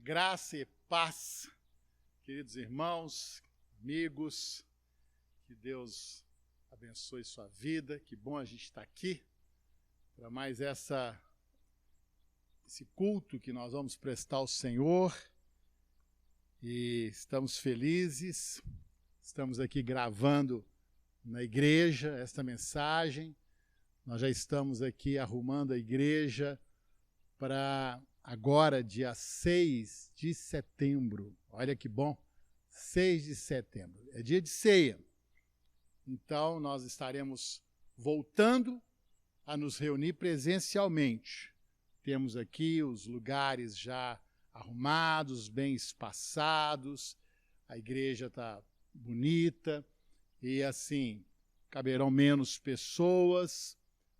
Graça e paz, queridos irmãos, amigos, que Deus abençoe sua vida, que bom a gente estar aqui para mais esse culto que nós vamos prestar ao Senhor e estamos felizes, estamos aqui gravando na igreja esta mensagem, nós já estamos aqui arrumando a igreja para agora, dia 6 de setembro, olha que bom, 6 de setembro, é dia de ceia. Então, nós estaremos voltando a nos reunir presencialmente. Temos aqui os lugares já arrumados, bem espaçados, a igreja está bonita e, assim, caberão menos pessoas,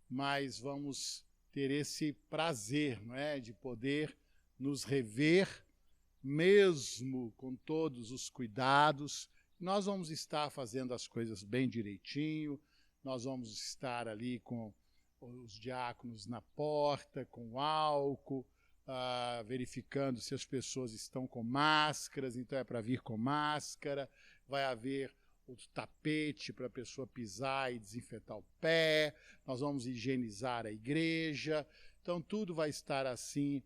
mas vamos ter esse prazer, não é, de poder nos rever, mesmo com todos os cuidados. Nós vamos estar fazendo as coisas bem direitinho, nós vamos estar ali com os diáconos na porta, com álcool, verificando se as pessoas estão com máscaras, então é para vir com máscara, vai haver o tapete para a pessoa pisar e desinfetar o pé, nós vamos higienizar a igreja, então tudo vai estar assim,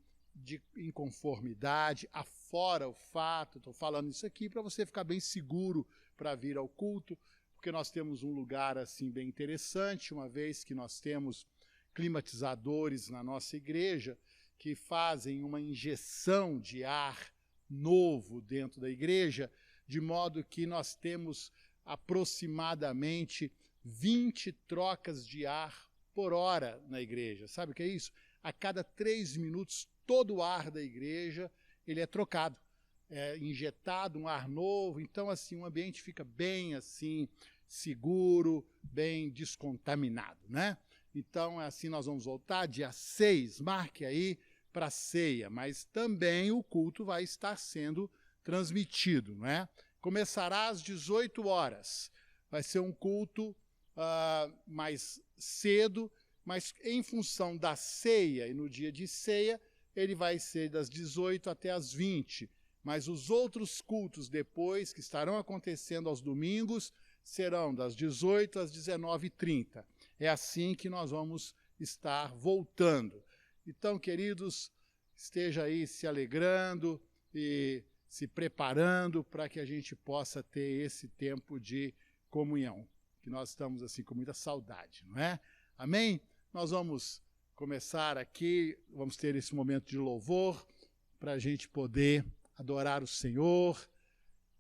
em conformidade, afora o fato, estou falando isso aqui para você ficar bem seguro para vir ao culto, porque nós temos um lugar assim bem interessante, uma vez que nós temos climatizadores na nossa igreja que fazem uma injeção de ar novo dentro da igreja, de modo que nós temos aproximadamente 20 trocas de ar por hora na igreja. Sabe o que é isso? A cada 3 minutos, todo o ar da igreja ele é trocado, é injetado um ar novo, então assim, o ambiente fica bem assim, seguro, bem descontaminado, né? Então, assim, nós vamos voltar dia 6, marque aí para a ceia, mas também o culto vai estar sendo transmitido, não é? Começará às 18 horas. Vai ser um culto mais cedo, mas em função da ceia e no dia de ceia, ele vai ser das 18 até as 20. Mas os outros cultos depois, que estarão acontecendo aos domingos, serão das 18 às 19h30. É assim que nós vamos estar voltando. Então, queridos, esteja aí se alegrando e se preparando para que a gente possa ter esse tempo de comunhão, que nós estamos assim com muita saudade, não é? Amém? Nós vamos começar aqui, vamos ter esse momento de louvor para a gente poder adorar o Senhor,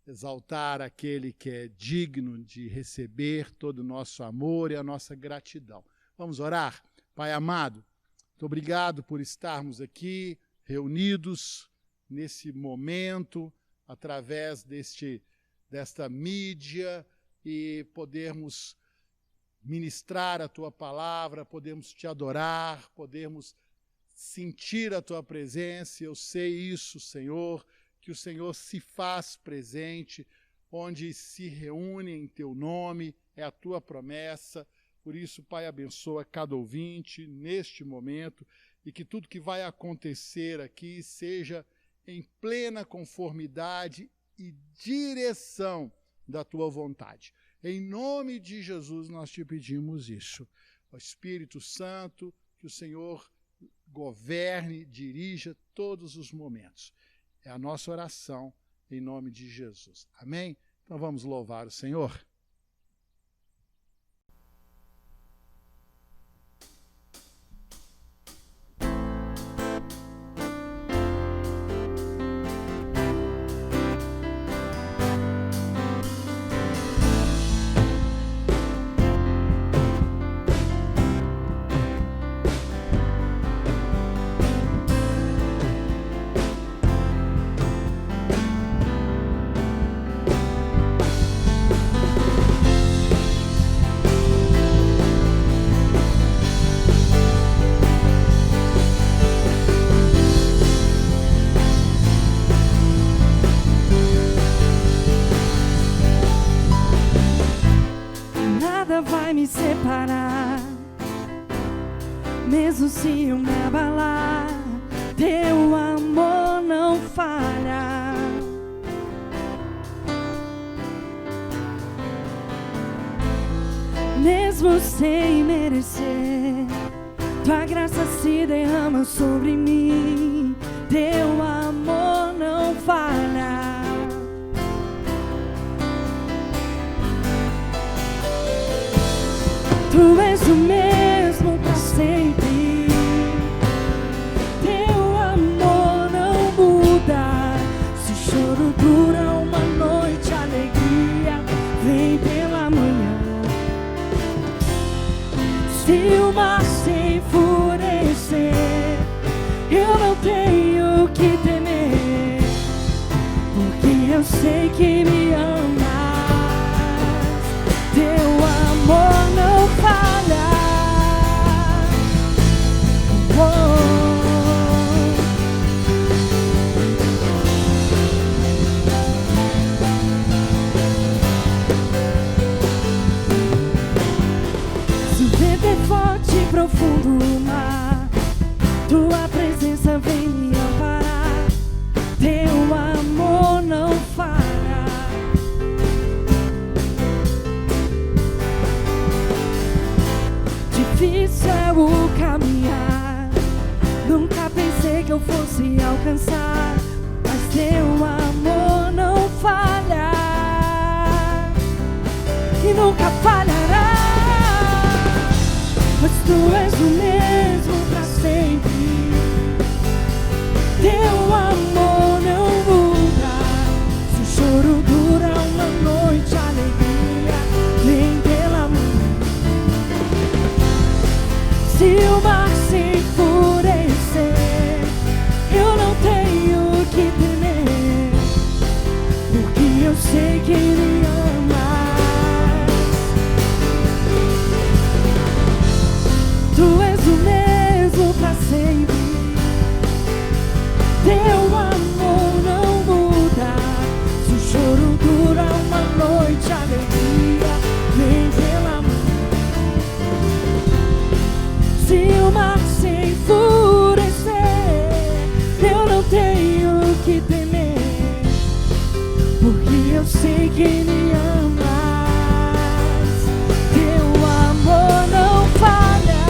exaltar aquele que é digno de receber todo o nosso amor e a nossa gratidão. Vamos orar? Pai amado, muito obrigado por estarmos aqui reunidos nesse momento, através desta mídia, e podermos ministrar a Tua palavra, podermos Te adorar, podermos sentir a Tua presença. Eu sei isso, Senhor, que o Senhor se faz presente, onde se reúne em Teu nome, é a Tua promessa. Por isso, Pai, abençoa cada ouvinte neste momento, e que tudo que vai acontecer aqui seja em plena conformidade e direção da Tua vontade. Em nome de Jesus nós Te pedimos isso. Ó Espírito Santo, que o Senhor governe, dirija todos os momentos. É a nossa oração em nome de Jesus. Amém? Então vamos louvar o Senhor. mesmo sem merecer, tua graça se derrama sobre mim, teu amor não falha. Tu és o mesmo pra sempre, teu amor não muda. Se o choro dura uma noite, a alegria vem pela manhã. Se o mar se enfurecer, eu não tenho que temer, porque eu sei que me amas. Teu amor não falha. Se o vento é forte e profundo o mar, tua presença vem me amparar. Teu amor não falha. Difícil é o caminhar, nunca pensei que eu fosse alcançar, mas teu amor não falha e nunca falhará. Pois tu és o mesmo pra sempre, teu amor não muda. Se o choro dura uma noite, a alegria vem pela manhã. Se o mar se enfurecer, eu não tenho que temer, porque eu sei que me amas. Tu és o mesmo pra sempre, teu amor não muda. Se o choro dura uma noite, a alegria vem pela manhã. Se o mar se enfurecer, eu não tenho que temer, porque eu sei que me amas. Teu amor não falha.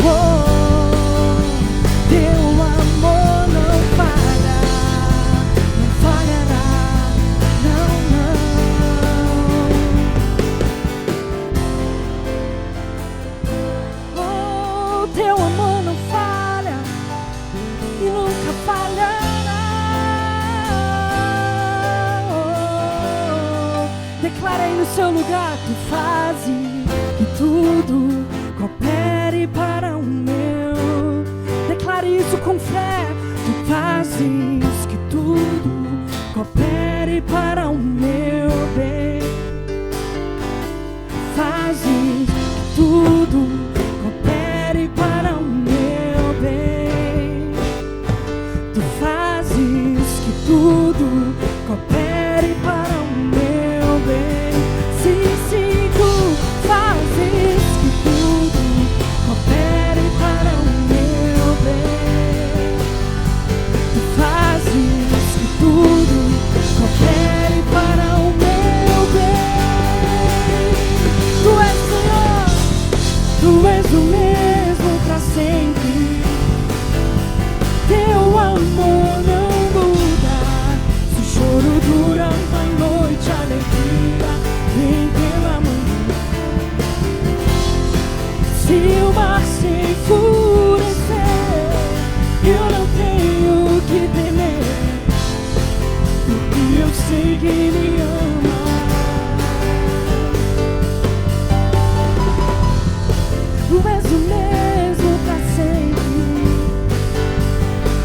Oh, teu amor não falha, não falhará, não, não. Oh, teu amor não falha e nunca falhará. Oh, declara aí no seu lugar: tu fazes que tudo coopere para o meu. Declare isso com fé. Tu fazes que tudo coopere para o meu bem. Fazes que tudo coopere para o meu bem. Tu fazes que tudo coopere para o meu bem. Sim, sim, tu fazes que tudo coopere para o meu bem. Tu fazes que tudo coopere para o meu bem. Tu és Senhor, tu és o mesmo pra sempre. Teu amor não muda. Se o choro dura uma noite, a alegria vem pela manhã. Se o mar se enfurecer, eu não tenho que temer, porque eu sei que me ama. Tu és o mesmo pra sempre,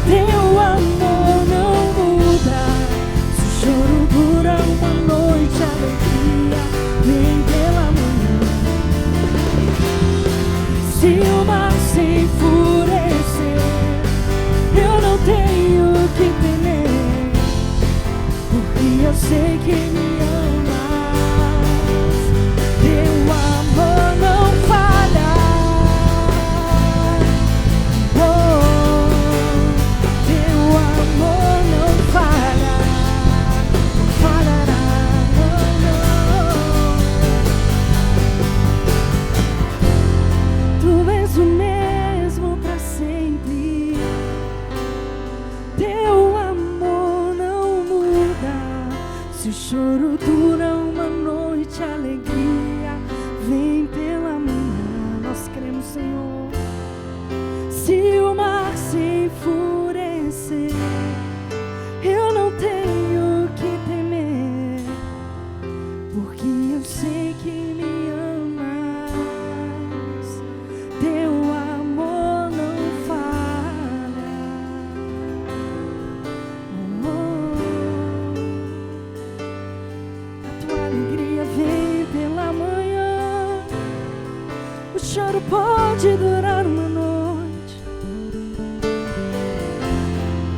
teu amor não muda. Se o choro dura uma noite, a alegria vem pela manhã. Se o mar se enfurecer, eu não tenho que temer, porque eu sei que me amas. Teu amor não falha. Oh, teu amor não falha, não falhará, não, não. o choro dura uma noite, a alegria vem pela manhã. Nós cremos, Senhor. Se o mar se enfurecer, eu não tenho que temer, porque eu sei que me amas. Teu amor não falha. A tua alegria vem pela manhã. O choro pode durar uma noite,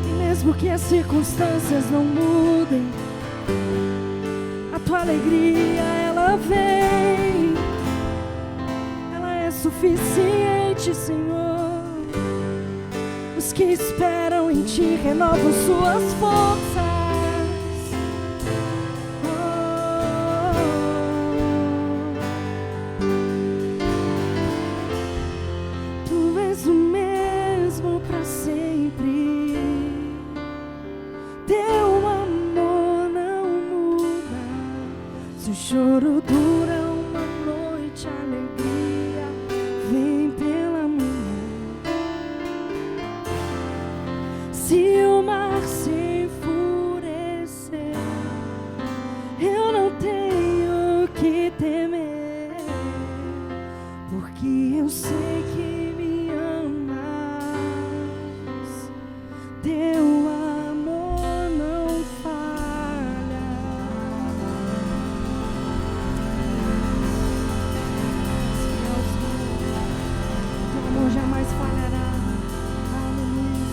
e mesmo que as circunstâncias não mudem, a tua alegria, ela vem. Ela é suficiente, Senhor. Os que esperam em ti renovam suas forças. Tu és o mesmo para sempre. Teu amor não muda. Se o choro dura uma noite, a alegria vem pela manhã. Se o mar se enfurecer, eu não tenho que temer, porque eu sei que me amas. Teu amor não falha. Teu amor jamais falhará. Aleluia.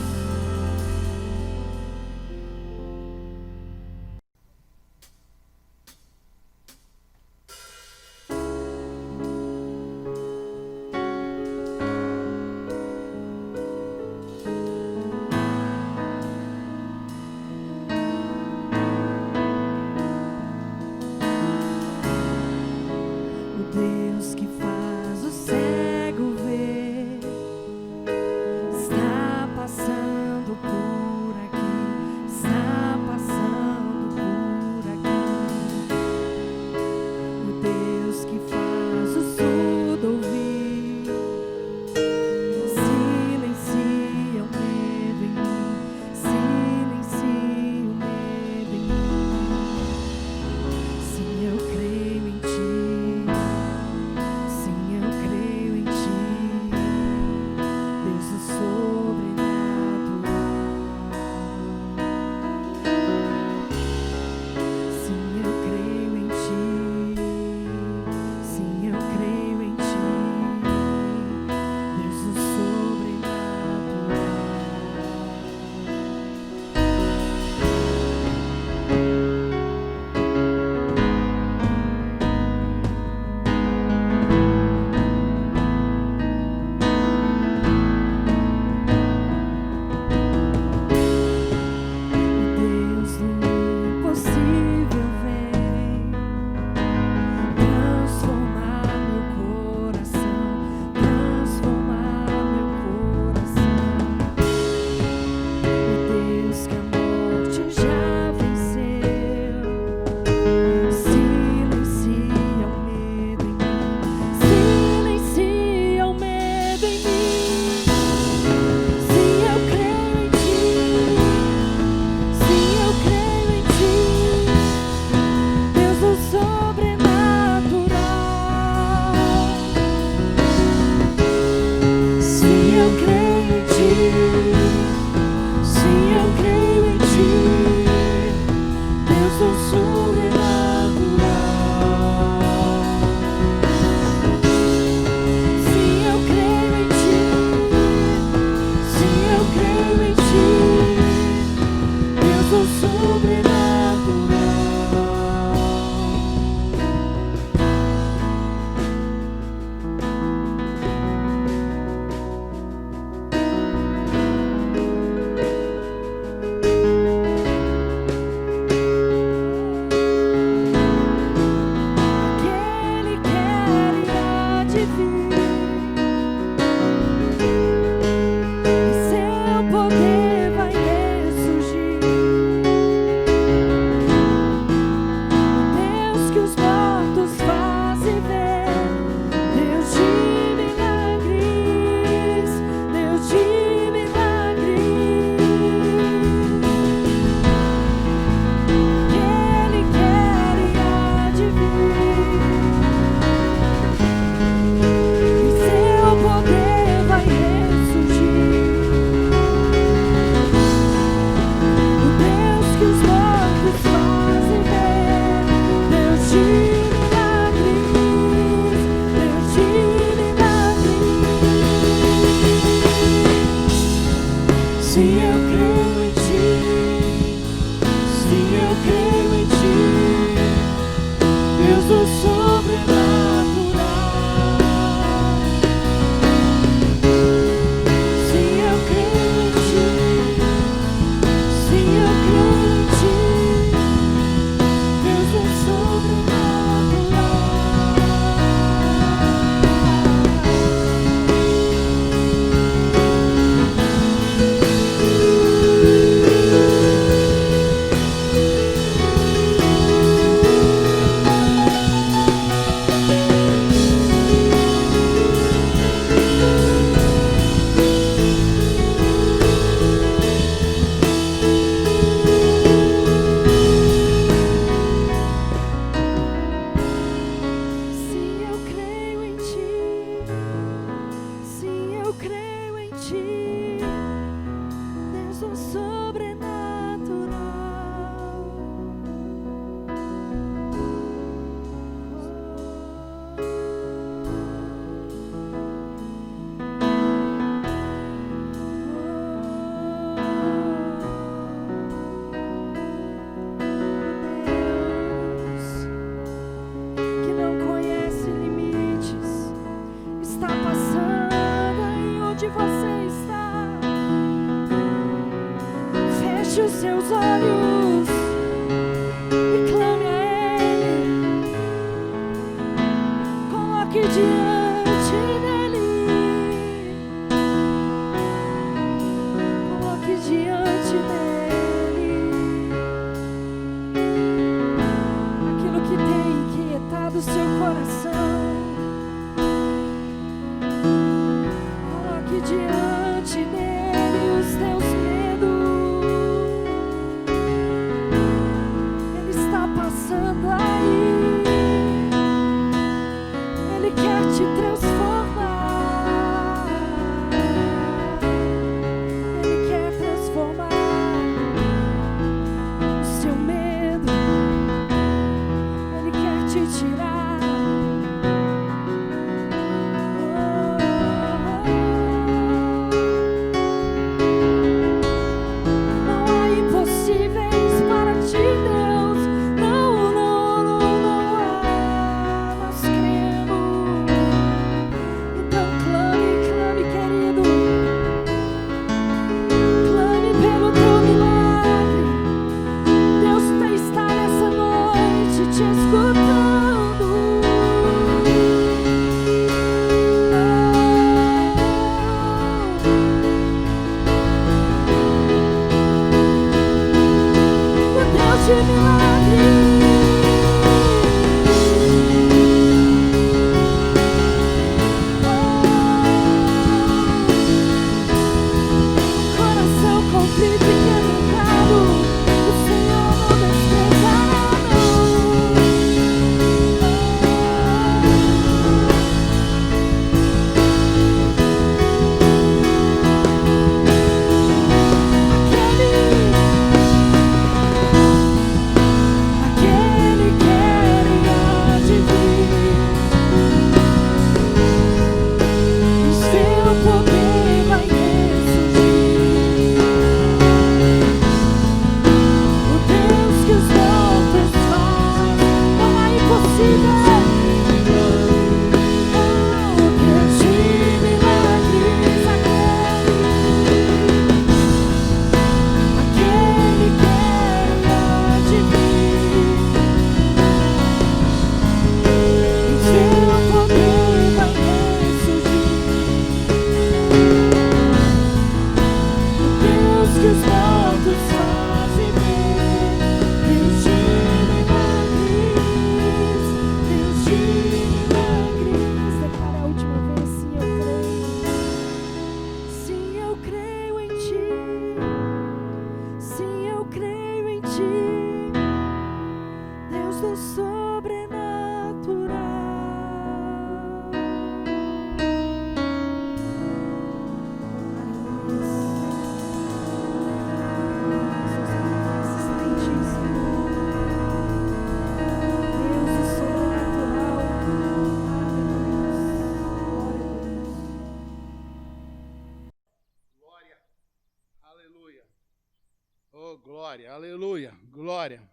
Oh, glória, aleluia, glória,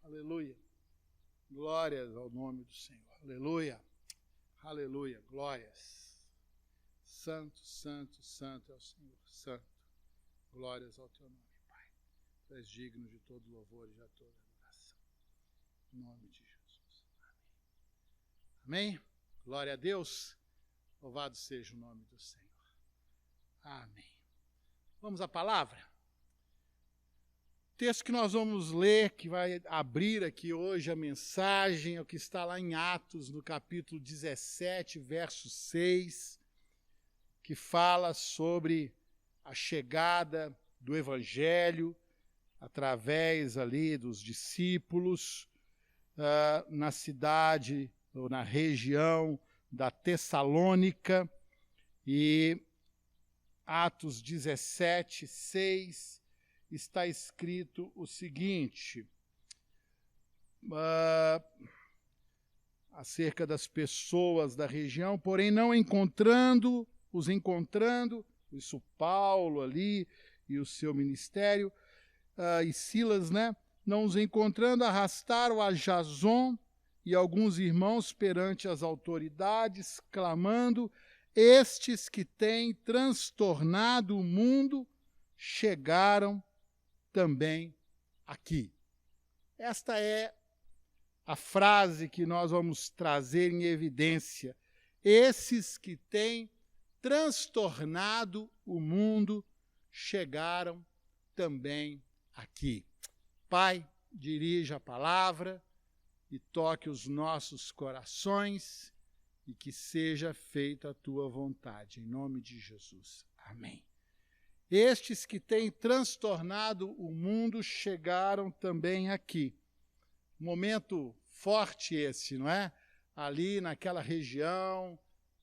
aleluia. Glórias ao nome do Senhor. Aleluia, aleluia, glórias. Santo, santo, santo é o Senhor, santo. Glórias ao teu nome, Pai. Tu és digno de todo louvor e de toda adoração. Em nome de Jesus. Amém. Amém. Glória a Deus. Louvado seja o nome do Senhor. Amém. Vamos à palavra? O texto que nós vamos ler, que vai abrir aqui hoje a mensagem, é o que está lá em Atos, no capítulo 17, verso 6, que fala sobre a chegada do Evangelho através ali dos discípulos na cidade ou na região da Tessalônica. E Atos 17, 6, está escrito o seguinte, acerca das pessoas da região, porém não encontrando, isso Paulo ali e o seu ministério, e Silas, né? Não os encontrando, arrastaram a Jason e alguns irmãos perante as autoridades, clamando: estes que têm transtornado o mundo chegaram também aqui. Esta é a frase que nós vamos trazer em evidência. Esses que têm transtornado o mundo chegaram também aqui. Pai, dirija a palavra e toque os nossos corações e que seja feita a tua vontade. Em nome de Jesus. Amém. Estes que têm transtornado o mundo chegaram também aqui. Momento forte esse, não é? Ali naquela região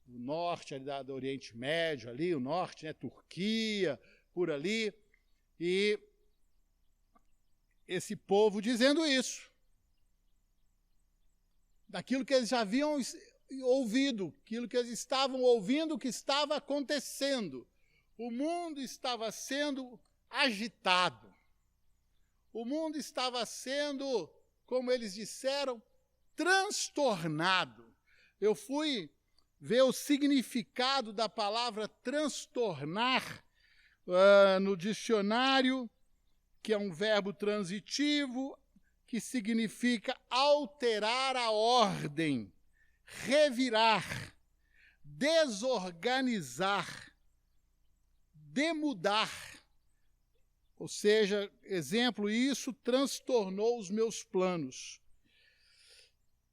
do norte, ali do Oriente Médio, ali o norte, né? Turquia, por ali. E esse povo dizendo isso. Daquilo que eles já haviam ouvido, aquilo que eles estavam ouvindo que estava acontecendo. O mundo estava sendo agitado. O mundo estava sendo, como eles disseram, transtornado. Eu fui ver o significado da palavra transtornar no dicionário, que é um verbo transitivo, que significa alterar a ordem, revirar, desorganizar, demudar. Ou seja, exemplo, isso transtornou os meus planos.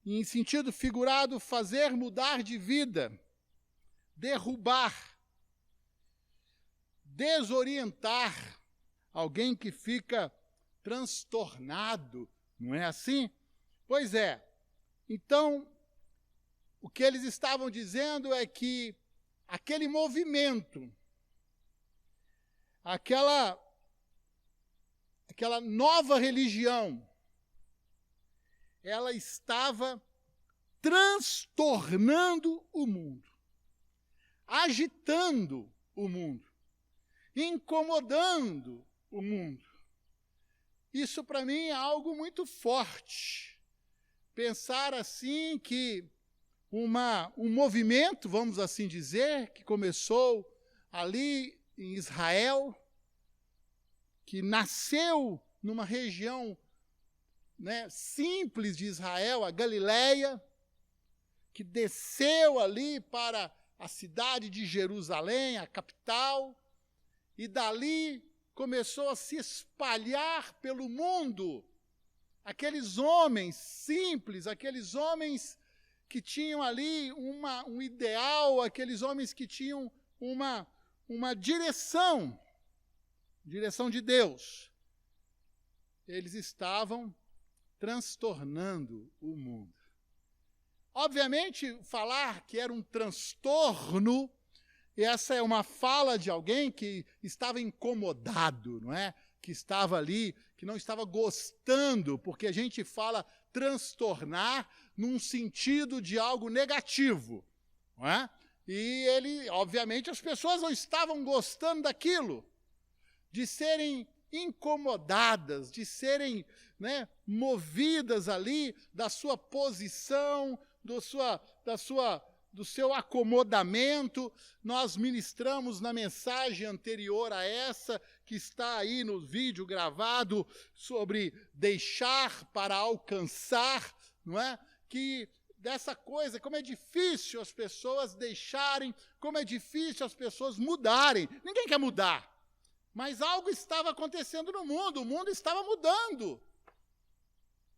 E, em sentido figurado, fazer mudar de vida, derrubar, desorientar, alguém que fica transtornado, não é assim? Pois é. Então, o que eles estavam dizendo é que aquele movimento, aquela nova religião, ela estava transtornando o mundo, agitando o mundo, incomodando o mundo. Isso para mim é algo muito forte. Pensar assim que um movimento, vamos assim dizer, que começou ali em Israel, que nasceu numa região, né, simples de Israel, a Galileia, que desceu ali para a cidade de Jerusalém, a capital, e dali começou a se espalhar pelo mundo. Aqueles homens simples, aqueles homens que tinham ali um ideal, aqueles homens que tinham uma direção de Deus. Eles estavam transtornando o mundo. Obviamente, falar que era um transtorno, essa é uma fala de alguém que estava incomodado, não é? Que estava ali, que não estava gostando, porque a gente fala transtornar num sentido de algo negativo, não é? E obviamente, as pessoas não estavam gostando daquilo, de serem incomodadas, de serem, né, movidas ali da sua posição, do seu acomodamento. Nós ministramos na mensagem anterior a essa, que está aí no vídeo gravado, sobre deixar para alcançar, não é? Que dessa coisa, como é difícil as pessoas deixarem, como é difícil as pessoas mudarem. Ninguém quer mudar, mas algo estava acontecendo no mundo, o mundo estava mudando.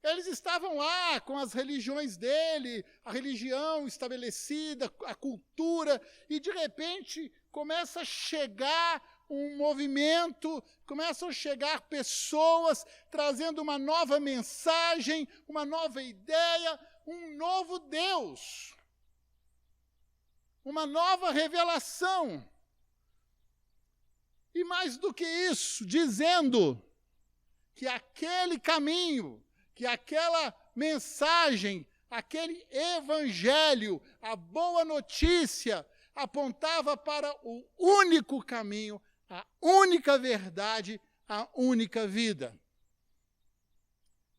Eles estavam lá com as religiões dele, a religião estabelecida, a cultura, e de repente começa a chegar um movimento, começam a chegar pessoas trazendo uma nova mensagem, uma nova ideia, um novo Deus, uma nova revelação. E mais do que isso, dizendo que aquele caminho, que aquela mensagem, aquele evangelho, a boa notícia, apontava para o único caminho, a única verdade, a única vida.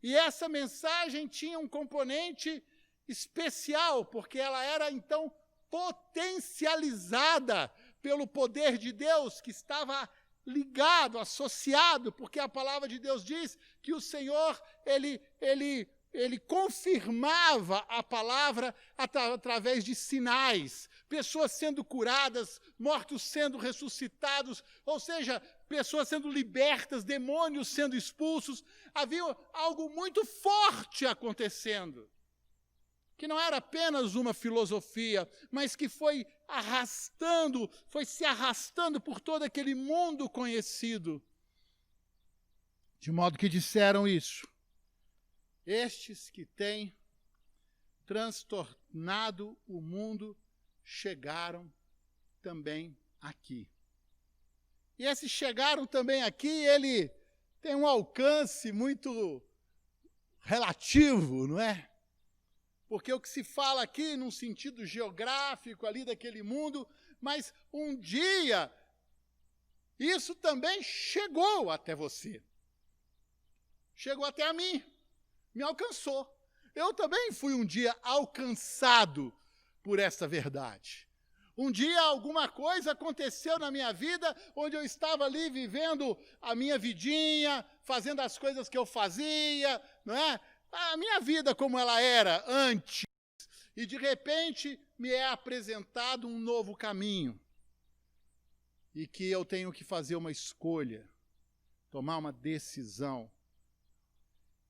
E essa mensagem tinha um componente especial, porque ela era, então, potencializada pelo poder de Deus, que estava ligado, associado, porque a palavra de Deus diz que o Senhor, ele confirmava a palavra através de sinais, pessoas sendo curadas, mortos sendo ressuscitados, ou seja, pessoas sendo libertas, demônios sendo expulsos. Havia algo muito forte acontecendo, que não era apenas uma filosofia, mas que foi se arrastando por todo aquele mundo conhecido. De modo que disseram isso: estes que têm transtornado o mundo chegaram também aqui. E esses chegaram também aqui, ele tem um alcance muito relativo, não é? Porque o que se fala aqui, num sentido geográfico ali daquele mundo, mas um dia isso também chegou até você. Chegou até a mim, me alcançou. Eu também fui um dia alcançado por essa verdade. Um dia alguma coisa aconteceu na minha vida, onde eu estava ali vivendo a minha vidinha, fazendo as coisas que eu fazia, não é? A minha vida como ela era antes. E de repente me é apresentado um novo caminho. E que eu tenho que fazer uma escolha, tomar uma decisão.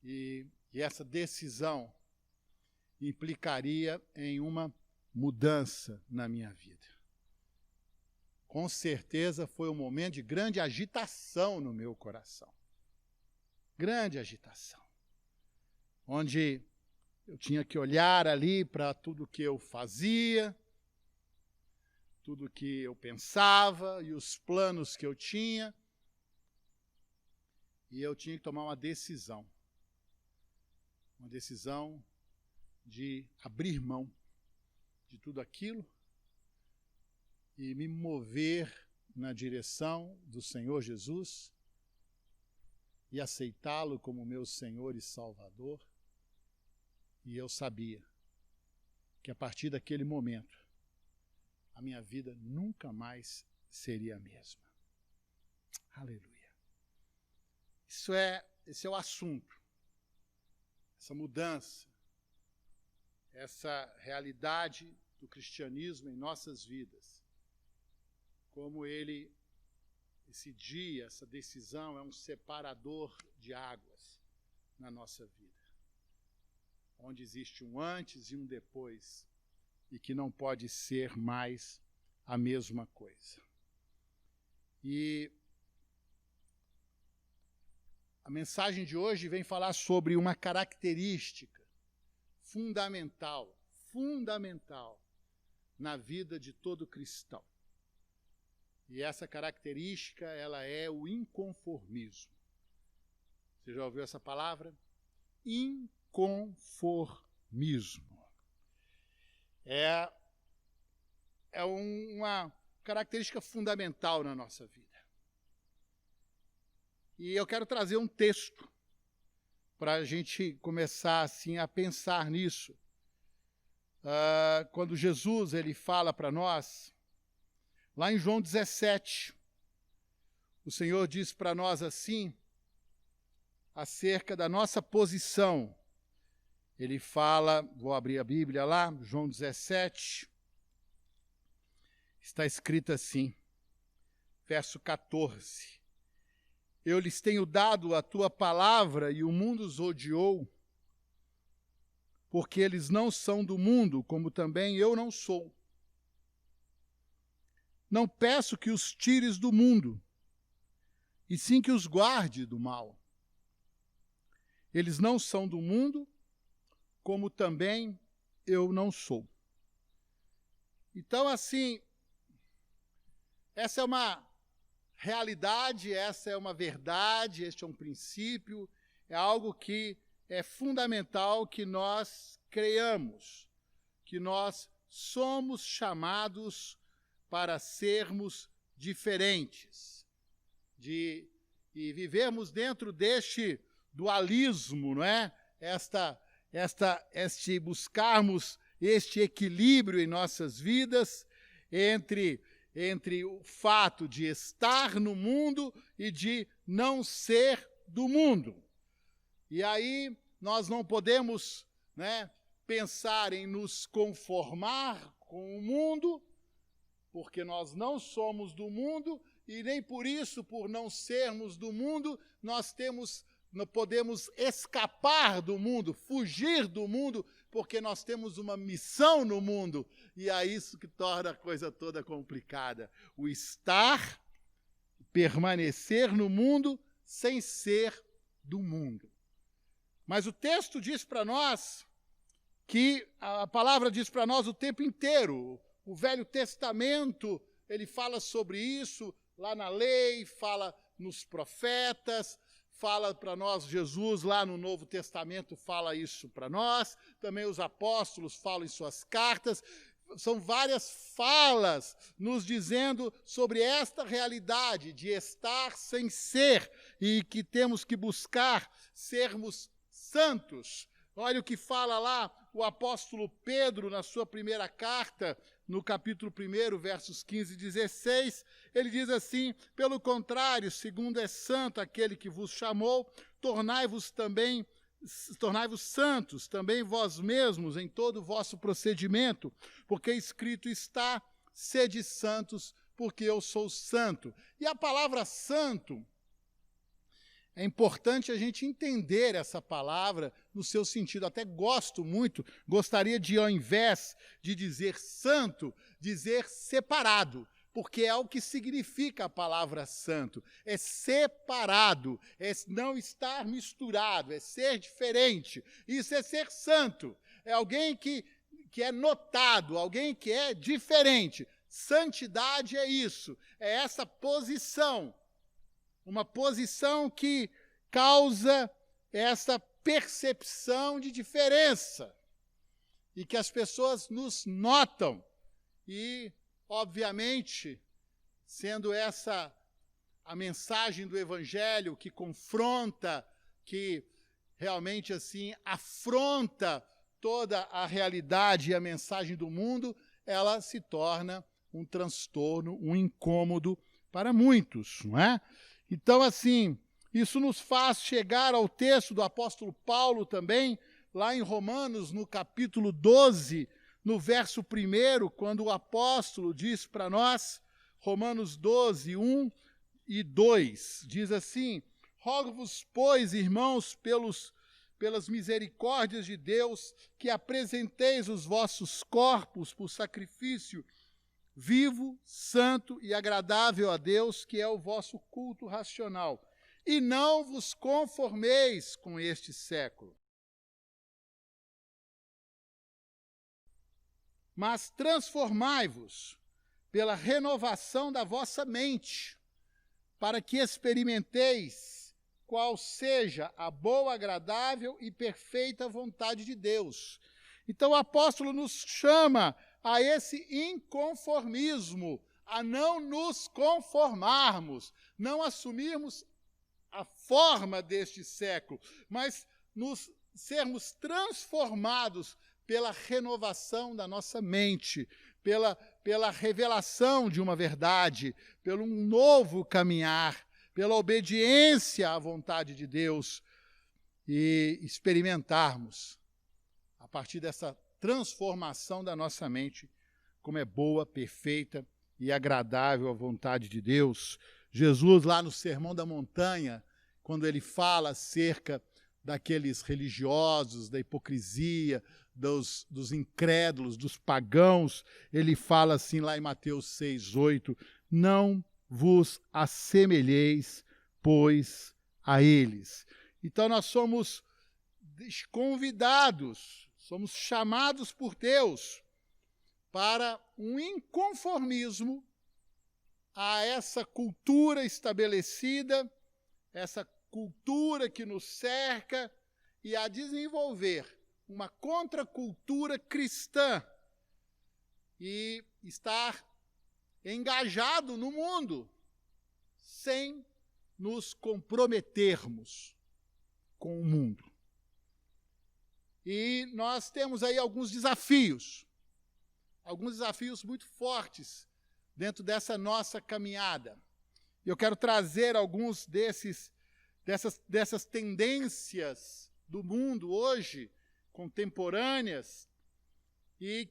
E essa decisão implicaria em uma mudança na minha vida. Com certeza foi um momento de grande agitação no meu coração. Grande agitação. Onde eu tinha que olhar ali para tudo que eu fazia, tudo que eu pensava e os planos que eu tinha. E eu tinha que tomar uma decisão. Uma decisão de abrir mão de tudo aquilo e me mover na direção do Senhor Jesus e aceitá-lo como meu Senhor e Salvador. E eu sabia que a partir daquele momento a minha vida nunca mais seria a mesma. Aleluia. Esse é o assunto. Essa mudança, essa realidade do cristianismo em nossas vidas, como esse dia, essa decisão é um separador de águas na nossa vida, onde existe um antes e um depois, e que não pode ser mais a mesma coisa. E a mensagem de hoje vem falar sobre uma característica fundamental na vida de todo cristão. E essa característica, ela é o inconformismo. Você já ouviu essa palavra? Inconformismo. É uma característica fundamental na nossa vida. E eu quero trazer um texto para a gente começar assim a pensar nisso. Quando Jesus ele fala para nós, lá em João 17, o Senhor diz para nós assim, acerca da nossa posição. Ele fala, vou abrir a Bíblia lá, João 17, está escrito assim, verso 14. Eu lhes tenho dado a tua palavra e o mundo os odiou, porque eles não são do mundo, como também eu não sou. Não peço que os tires do mundo, e sim que os guarde do mal. Eles não são do mundo, como também eu não sou. Então, assim, essa é uma realidade, essa é uma verdade, este é um princípio, é algo que é fundamental que nós creiamos, que nós somos chamados para sermos diferentes, e vivermos dentro deste dualismo, não é? Buscarmos este equilíbrio em nossas vidas entre o fato de estar no mundo e de não ser do mundo. E aí nós não podemos, né, pensar em nos conformar com o mundo, porque nós não somos do mundo, e nem por isso, por não sermos do mundo, nós podemos escapar do mundo, fugir do mundo, porque nós temos uma missão no mundo, e é isso que torna a coisa toda complicada. O estar, permanecer no mundo, sem ser do mundo. Mas o texto diz para nós, que a palavra diz para nós o tempo inteiro, o Velho Testamento, ele fala sobre isso, lá na lei, fala nos profetas, fala para nós, Jesus lá no Novo Testamento fala isso para nós, também os apóstolos falam em suas cartas, são várias falas nos dizendo sobre esta realidade de estar sem ser e que temos que buscar sermos santos. Olha o que fala lá o apóstolo Pedro na sua primeira carta, no capítulo 1, versos 15 e 16, ele diz assim: pelo contrário, segundo é santo aquele que vos chamou, tornai-vos santos, também vós mesmos, em todo o vosso procedimento, porque escrito está, sede santos, porque eu sou santo. E a palavra santo, é importante a gente entender essa palavra no seu sentido. Até gostaria de, ao invés de dizer santo, dizer separado, porque é o que significa a palavra santo. É separado, é não estar misturado, é ser diferente. Isso é ser santo. É alguém que é notado, alguém que é diferente. Santidade é isso, é essa posição. Uma posição que causa essa percepção de diferença e que as pessoas nos notam. E, obviamente, sendo essa a mensagem do Evangelho que confronta, que realmente assim afronta toda a realidade e a mensagem do mundo, ela se torna um transtorno, um incômodo para muitos, não é? Então, assim, isso nos faz chegar ao texto do apóstolo Paulo também, lá em Romanos, no capítulo 12, no verso 1, quando o apóstolo diz para nós, Romanos 12, 1 e 2, diz assim: rogo-vos, pois, irmãos, pelas misericórdias de Deus, que apresenteis os vossos corpos por sacrifício vivo, santo e agradável a Deus, que é o vosso culto racional. E não vos conformeis com este século, mas transformai-vos pela renovação da vossa mente, para que experimenteis qual seja a boa, agradável e perfeita vontade de Deus. Então o apóstolo nos chama a esse inconformismo, a não nos conformarmos, não assumirmos a forma deste século, mas nos sermos transformados pela renovação da nossa mente, pela revelação de uma verdade, pelo um novo caminhar, pela obediência à vontade de Deus e experimentarmos, a partir dessa transformação da nossa mente, como é boa, perfeita e agradável a vontade de Deus. Jesus, lá no Sermão da Montanha, quando ele fala acerca daqueles religiosos, da hipocrisia, dos incrédulos, dos pagãos, ele fala assim lá em Mateus 6:8, não vos assemelheis, pois, a eles. Então nós somos convidados, somos chamados por Deus para um inconformismo a essa cultura estabelecida, essa cultura que nos cerca, e a desenvolver uma contracultura cristã e estar engajado no mundo sem nos comprometermos com o mundo. E nós temos aí alguns desafios muito fortes dentro dessa nossa caminhada. Eu quero trazer alguns dessas tendências do mundo hoje, contemporâneas, e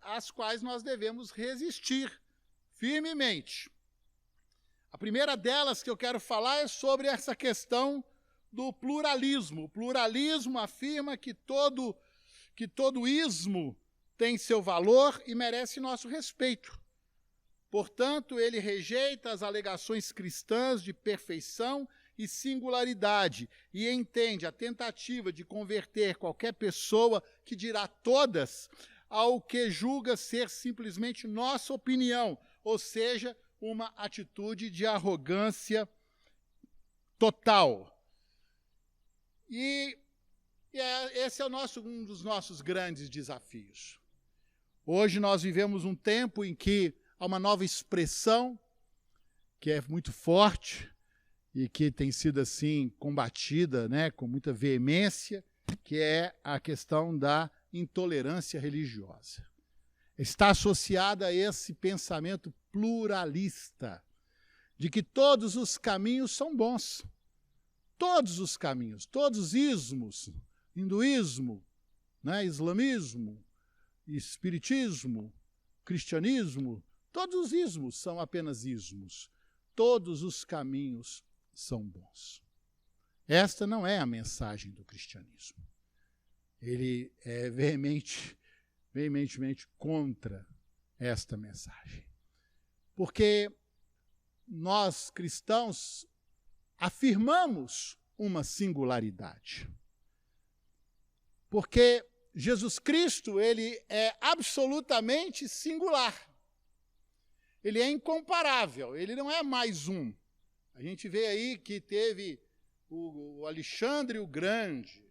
às quais nós devemos resistir firmemente. A primeira delas que eu quero falar é sobre essa questão do pluralismo. O pluralismo afirma que todo ismo tem seu valor e merece nosso respeito. Portanto, ele rejeita as alegações cristãs de perfeição e singularidade e entende a tentativa de converter qualquer pessoa, que dirá todas, ao que julga ser simplesmente nossa opinião, ou seja, uma atitude de arrogância total. E esse é um dos nossos grandes desafios. Hoje nós vivemos um tempo em que há uma nova expressão que é muito forte e que tem sido assim combatida, né, com muita veemência, que é a questão da intolerância religiosa. Está associada a esse pensamento pluralista, de que todos os caminhos são bons. Todos os caminhos, todos os ismos, hinduísmo, né, islamismo, espiritismo, cristianismo, todos os ismos são apenas ismos. Todos os caminhos são bons. Esta não é a mensagem do cristianismo. Ele é veementemente contra esta mensagem. Porque nós, cristãos, afirmamos uma singularidade. Porque Jesus Cristo, ele é absolutamente singular. Ele é incomparável, ele não é mais um. A gente vê aí que teve o Alexandre o Grande,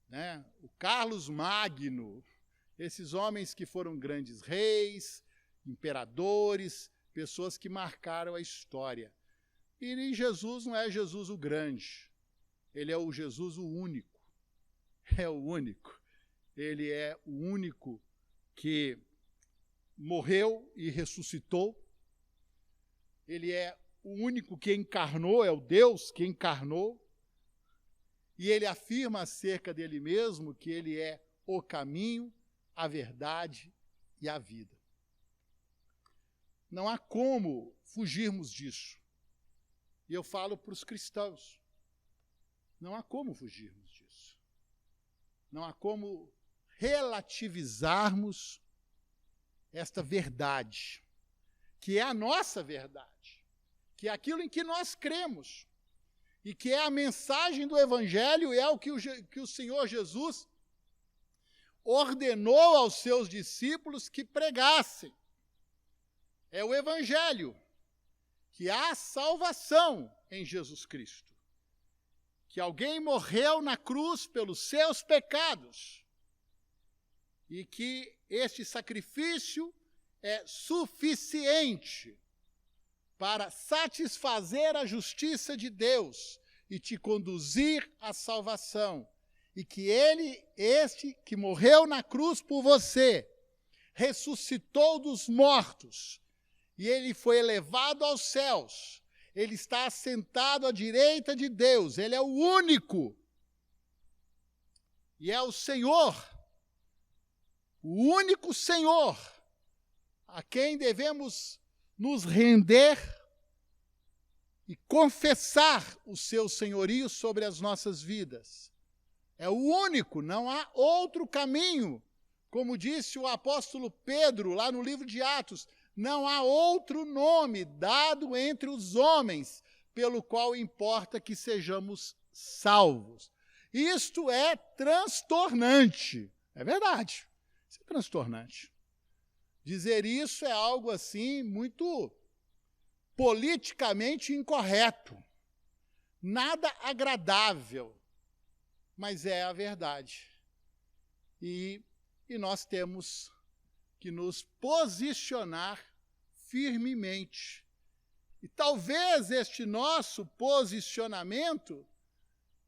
né? O Carlos Magno, esses homens que foram grandes reis, imperadores, pessoas que marcaram a história. E Jesus não é Jesus o Grande, ele é o Jesus o único. É o único. Ele é o único que morreu e ressuscitou. Ele é o único que encarnou, é o Deus que encarnou. E ele afirma acerca dele mesmo que ele é o caminho, a verdade e a vida. Não há como fugirmos disso. E eu falo para os cristãos. Não há como fugirmos disso. Não há como relativizarmos esta verdade, que é a nossa verdade, que é aquilo em que nós cremos, e que é a mensagem do Evangelho, é o que o Senhor Jesus ordenou aos seus discípulos que pregassem. É o Evangelho, que há salvação em Jesus Cristo, que alguém morreu na cruz pelos seus pecados, e que este sacrifício é suficiente para satisfazer a justiça de Deus e te conduzir à salvação. E que este que morreu na cruz por você, ressuscitou dos mortos, e ele foi elevado aos céus. Ele está assentado à direita de Deus, ele é o único. E é o Senhor, o único Senhor, a quem devemos nos render e confessar o seu senhorio sobre as nossas vidas. É o único, não há outro caminho. Como disse o apóstolo Pedro lá no livro de Atos, não há outro nome dado entre os homens pelo qual importa que sejamos salvos. Isto é transtornante. É verdade, isso é transtornante. Dizer isso é algo assim muito politicamente incorreto, nada agradável, mas é a verdade. E nós temos que nos posicionar firmemente. E talvez este nosso posicionamento,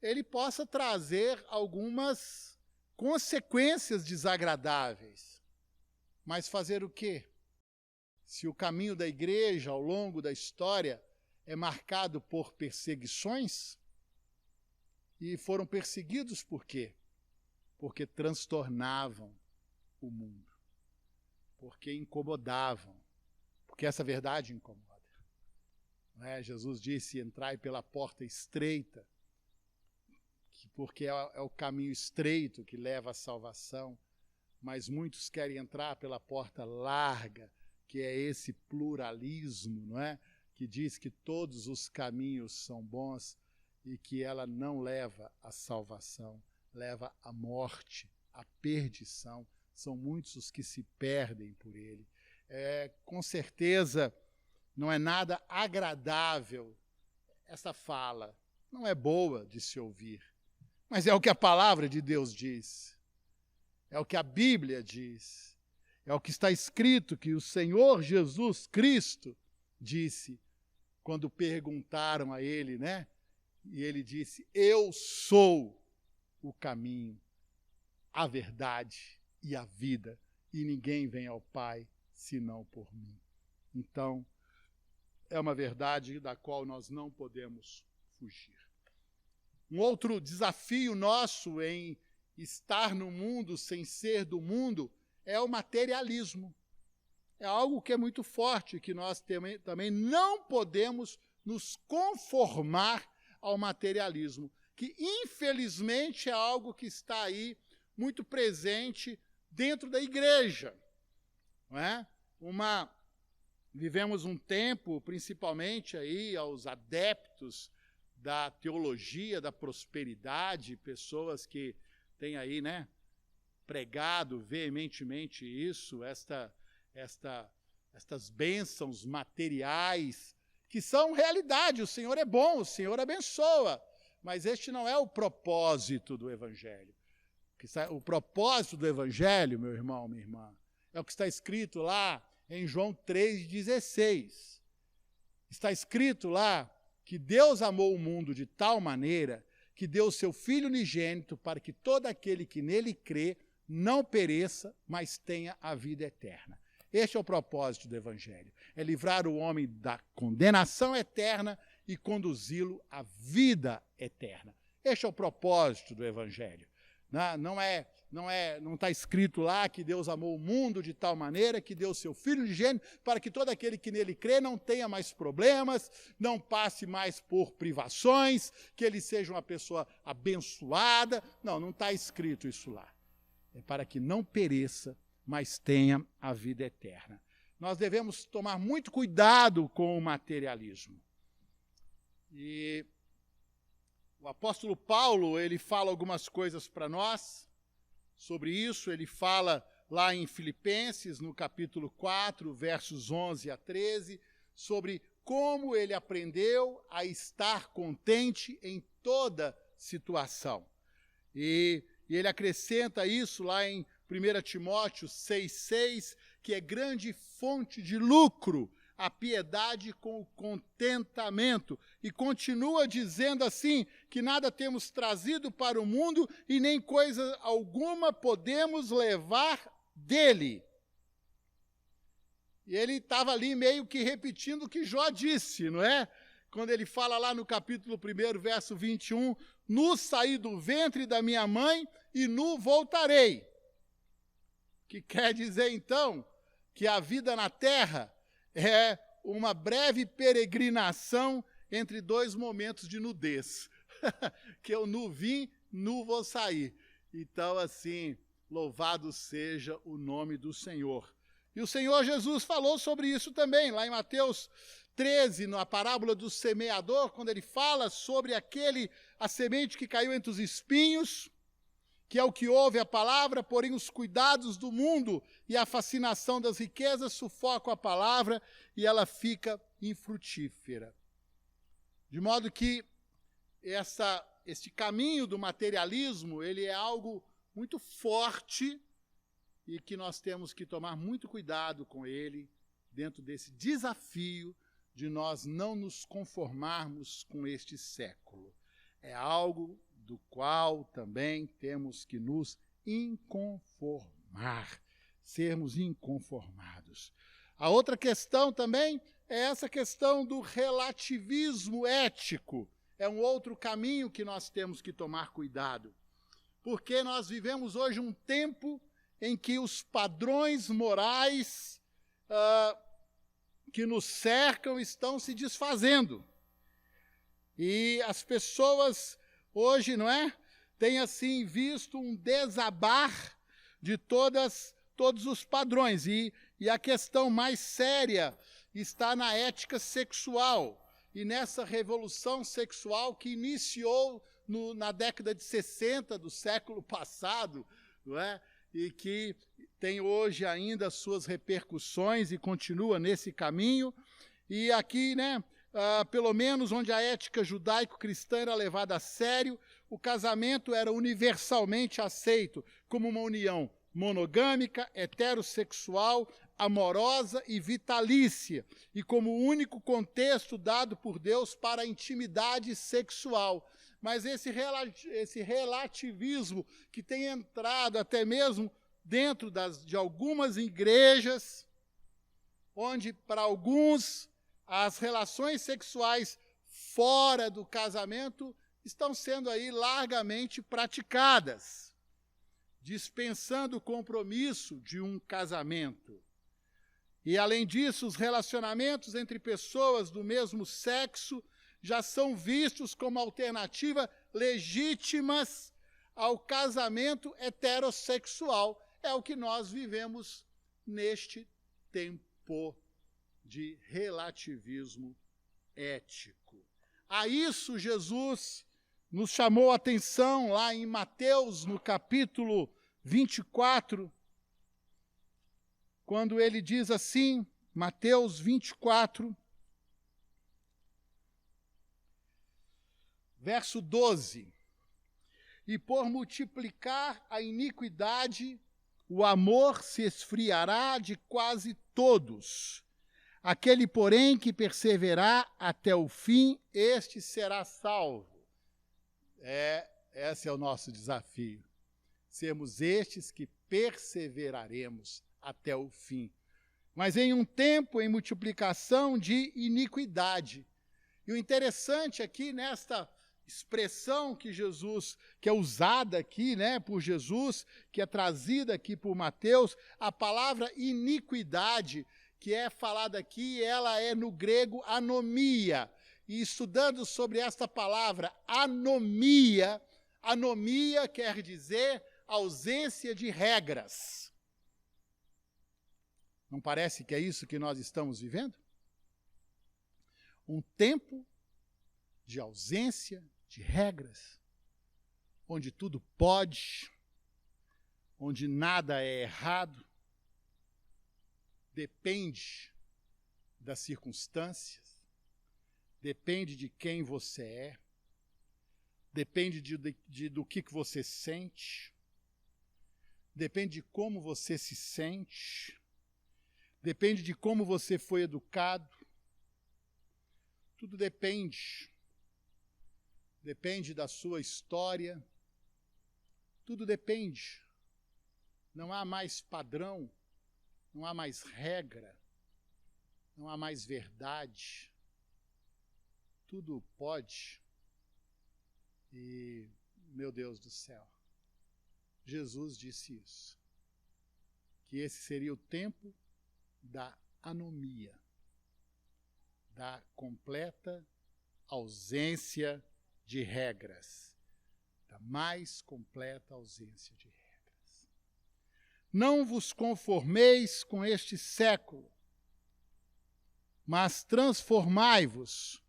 ele possa trazer algumas consequências desagradáveis. Mas fazer o quê? Se o caminho da igreja ao longo da história é marcado por perseguições, e foram perseguidos por quê? Porque transtornavam o mundo, porque incomodavam, porque essa verdade incomoda. Não é? Jesus disse, entrai pela porta estreita, porque é o caminho estreito que leva à salvação, mas muitos querem entrar pela porta larga, que é esse pluralismo, não é? Que diz que todos os caminhos são bons e que ela não leva à salvação, leva à morte, à perdição. São muitos os que se perdem por ele. Com certeza, não é nada agradável essa fala. Não é boa de se ouvir. Mas é o que a palavra de Deus diz. É o que a Bíblia diz. É o que está escrito que o Senhor Jesus Cristo disse quando perguntaram a ele, né? E ele disse, eu sou o caminho, a verdade e a vida, e ninguém vem ao Pai senão por mim. Então, é uma verdade da qual nós não podemos fugir. Um outro desafio nosso em estar no mundo sem ser do mundo é o materialismo. É algo que é muito forte, que nós também não podemos nos conformar ao materialismo, que infelizmente é algo que está aí muito presente dentro da igreja. Não é? Vivemos um tempo, principalmente aí aos adeptos da teologia da prosperidade, pessoas que têm aí, né, pregado veementemente isso, estas bênçãos materiais, que são realidade. O Senhor é bom, o Senhor abençoa, mas este não é o propósito do Evangelho. O propósito do Evangelho, meu irmão, minha irmã, é o que está escrito lá em João 3,16. Está escrito lá que Deus amou o mundo de tal maneira que deu o seu Filho unigênito para que todo aquele que nele crê não pereça, mas tenha a vida eterna. Este é o propósito do Evangelho, é livrar o homem da condenação eterna e conduzi-lo à vida eterna. Este é o propósito do Evangelho. Não está escrito lá que Deus amou o mundo de tal maneira que deu o seu Filho unigênito para que todo aquele que nele crê não tenha mais problemas, não passe mais por privações, que ele seja uma pessoa abençoada. Não está escrito isso lá. É para que não pereça, mas tenha a vida eterna. Nós devemos tomar muito cuidado com o materialismo. E o apóstolo Paulo, ele fala algumas coisas para nós sobre isso. Ele fala lá em Filipenses, no capítulo 4, versos 11 a 13, sobre como ele aprendeu a estar contente em toda situação. E ele acrescenta isso lá em 1 Timóteo 6,6, que é grande fonte de lucro a piedade com o contentamento. E continua dizendo assim, que nada temos trazido para o mundo e nem coisa alguma podemos levar dele. E ele estava ali meio que repetindo o que Jó disse, não é? Quando ele fala lá no capítulo 1, verso 21, nu saí do ventre da minha mãe e nu voltarei. Que quer dizer, então, que a vida na terra é uma breve peregrinação entre dois momentos de nudez. Que eu nu vim, nu vou sair. Então, assim, louvado seja o nome do Senhor. E o Senhor Jesus falou sobre isso também, lá em Mateus 13, na parábola do semeador, quando ele fala sobre a semente que caiu entre os espinhos, que é o que ouve a palavra, porém os cuidados do mundo e a fascinação das riquezas sufocam a palavra e ela fica infrutífera. De modo que este caminho do materialismo, ele é algo muito forte e que nós temos que tomar muito cuidado com ele, dentro desse desafio de nós não nos conformarmos com este século. É algo do qual também temos que nos inconformar, sermos inconformados. A outra questão também é essa questão do relativismo ético. É um outro caminho que nós temos que tomar cuidado, porque nós vivemos hoje um tempo em que os padrões morais que nos cercam estão se desfazendo. E as pessoas hoje, não é? Têm assim visto um desabar de todos os padrões. E a questão mais séria está na ética sexual. E nessa revolução sexual que iniciou na década de 60 do século passado, não é? E que tem hoje ainda suas repercussões e continua nesse caminho. E aqui, né, pelo menos onde a ética judaico-cristã era levada a sério, o casamento era universalmente aceito como uma união monogâmica, heterossexual, amorosa e vitalícia, e como o único contexto dado por Deus para a intimidade sexual. Mas esse relativismo que tem entrado até mesmo dentro de algumas igrejas, onde para alguns as relações sexuais fora do casamento estão sendo aí largamente praticadas, dispensando o compromisso de um casamento. E, além disso, os relacionamentos entre pessoas do mesmo sexo já são vistos como alternativa legítimas ao casamento heterossexual. É o que nós vivemos neste tempo de relativismo ético. A isso Jesus nos chamou a atenção lá em Mateus, no capítulo 24, quando ele diz assim, Mateus 24, verso 12, e por multiplicar a iniquidade, o amor se esfriará de quase todos. Aquele, porém, que perseverar até o fim, este será salvo. Esse é o nosso desafio. Sermos estes que perseveraremos até o fim. Mas em um tempo em multiplicação de iniquidade. E o interessante aqui nesta expressão que é usada aqui, né, por Jesus, que é trazida aqui por Mateus, a palavra iniquidade, que é falada aqui, ela é no grego anomia. E estudando sobre esta palavra anomia quer dizer ausência de regras. Não parece que é isso que nós estamos vivendo? Um tempo de ausência de regras, onde tudo pode, onde nada é errado, depende das circunstâncias, depende de quem você é, depende do que você sente, depende de como você se sente, depende de como você foi educado, tudo depende. Depende da sua história, tudo depende. Não há mais padrão, não há mais regra, não há mais verdade. Tudo pode. E, meu Deus do céu, Jesus disse isso, que esse seria o tempo da anomia, da completa ausência de regras, da mais completa ausência de regras. Não vos conformeis com este século, mas transformai-vos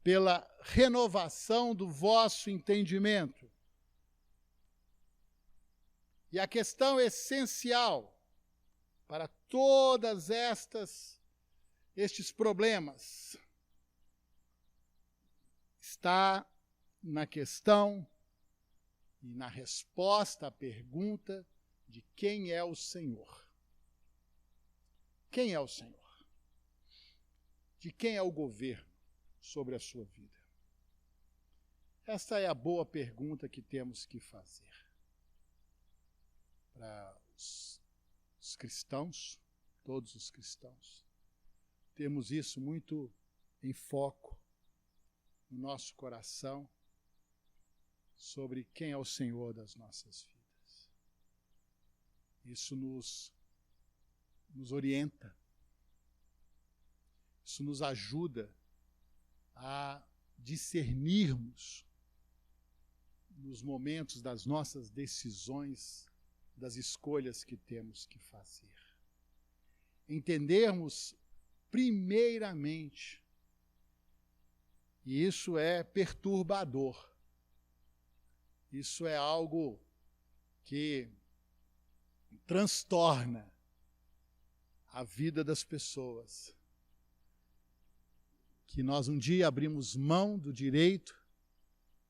pela renovação do vosso entendimento. E a questão essencial para todas estes problemas está na questão e na resposta à pergunta de quem é o Senhor. Quem é o Senhor? De quem é o governo sobre a sua vida? Essa é a boa pergunta que temos que fazer. Para os cristãos, todos os cristãos, temos isso muito em foco no nosso coração sobre quem é o Senhor das nossas vidas. Isso nos orienta, isso nos ajuda a discernirmos nos momentos das nossas decisões, das escolhas que temos que fazer. Entendermos primeiramente, e isso é perturbador, isso é algo que transtorna a vida das pessoas, que nós um dia abrimos mão do direito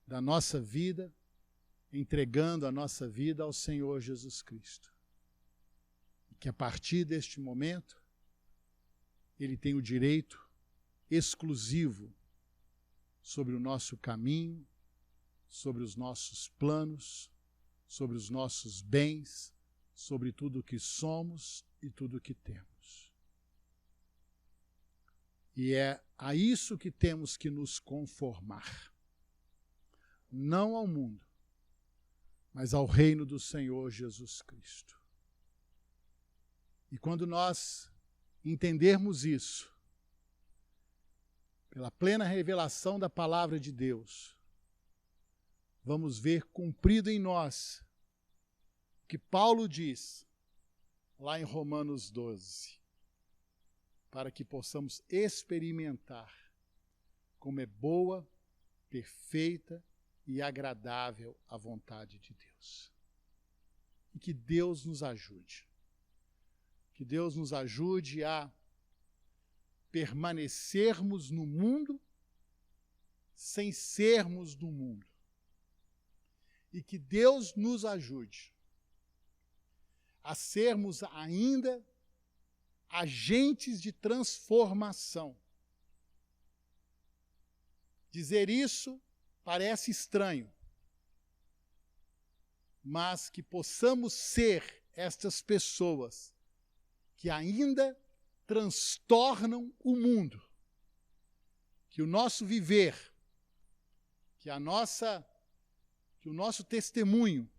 da nossa vida, entregando a nossa vida ao Senhor Jesus Cristo. E que a partir deste momento, Ele tem o direito exclusivo sobre o nosso caminho, sobre os nossos planos, sobre os nossos bens, sobre tudo o que somos e tudo o que temos. E é a isso que temos que nos conformar. Não ao mundo, mas ao reino do Senhor Jesus Cristo. E quando nós entendermos isso, pela plena revelação da palavra de Deus, vamos ver cumprido em nós o que Paulo diz lá em Romanos 12, para que possamos experimentar como é boa, perfeita e agradável a vontade de Deus. E que Deus nos ajude. Que Deus nos ajude a permanecermos no mundo sem sermos do mundo. E que Deus nos ajude a sermos ainda agentes de transformação. Dizer isso parece estranho, mas que possamos ser estas pessoas que ainda transtornam o mundo, que o nosso viver, que o nosso testemunho,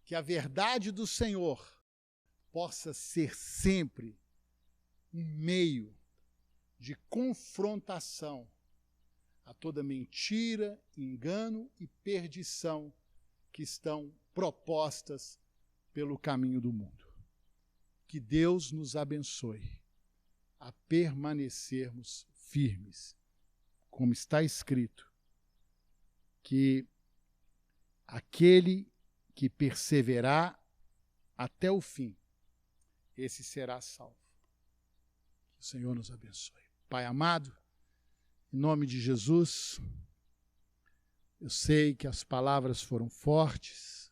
que a verdade do Senhor possa ser sempre um meio de confrontação a toda mentira, engano e perdição que estão propostas pelo caminho do mundo. Que Deus nos abençoe a permanecermos firmes, como está escrito, que aquele que perseverar até o fim, esse será salvo. Que o Senhor nos abençoe. Pai amado, em nome de Jesus, eu sei que as palavras foram fortes,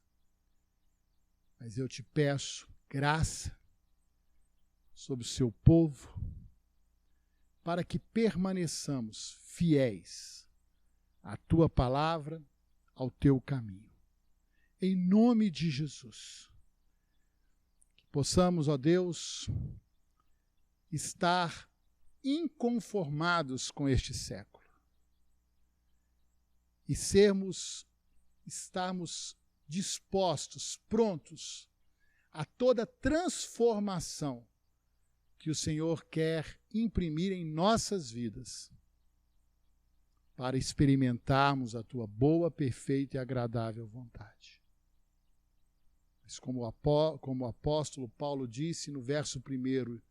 mas eu te peço graça sobre o seu povo, para que permaneçamos fiéis à tua palavra, ao teu caminho. Em nome de Jesus, que possamos, ó Deus, estar inconformados com este século e estarmos dispostos, prontos a toda transformação que o Senhor quer imprimir em nossas vidas, para experimentarmos a tua boa, perfeita e agradável vontade. Mas como o apóstolo Paulo disse no verso 1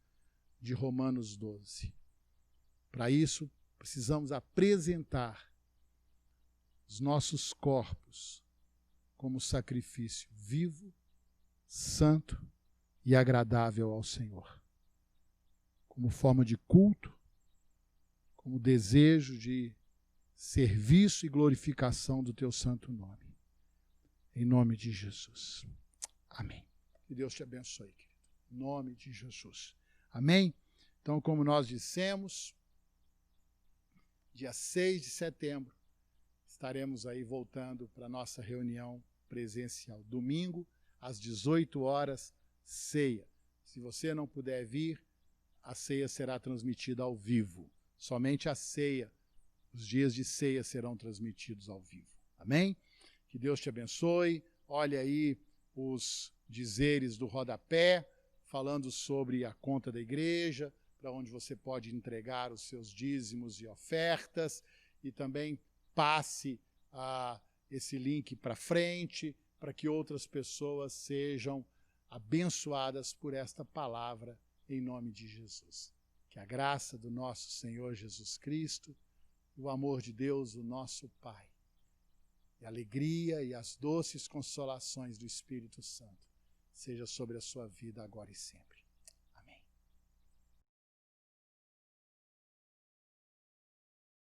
de Romanos 12, para isso precisamos apresentar os nossos corpos como sacrifício vivo, santo e agradável ao Senhor, como forma de culto, como desejo de serviço e glorificação do teu santo nome. Em nome de Jesus. Amém. Que Deus te abençoe, querido. Em nome de Jesus. Amém? Então, como nós dissemos, dia 6 de setembro, estaremos aí voltando para a nossa reunião presencial. Domingo, às 18 horas, ceia. Se você não puder vir, a ceia será transmitida ao vivo. Somente a ceia, os dias de ceia serão transmitidos ao vivo. Amém? Que Deus te abençoe. Olha aí os dizeres do rodapé, falando sobre a conta da igreja, para onde você pode entregar os seus dízimos e ofertas, e também passe esse link para frente, para que outras pessoas sejam abençoadas por esta palavra, em nome de Jesus. Que a graça do nosso Senhor Jesus Cristo, o amor de Deus, o nosso Pai, e a alegria e as doces consolações do Espírito Santo seja sobre a sua vida agora e sempre.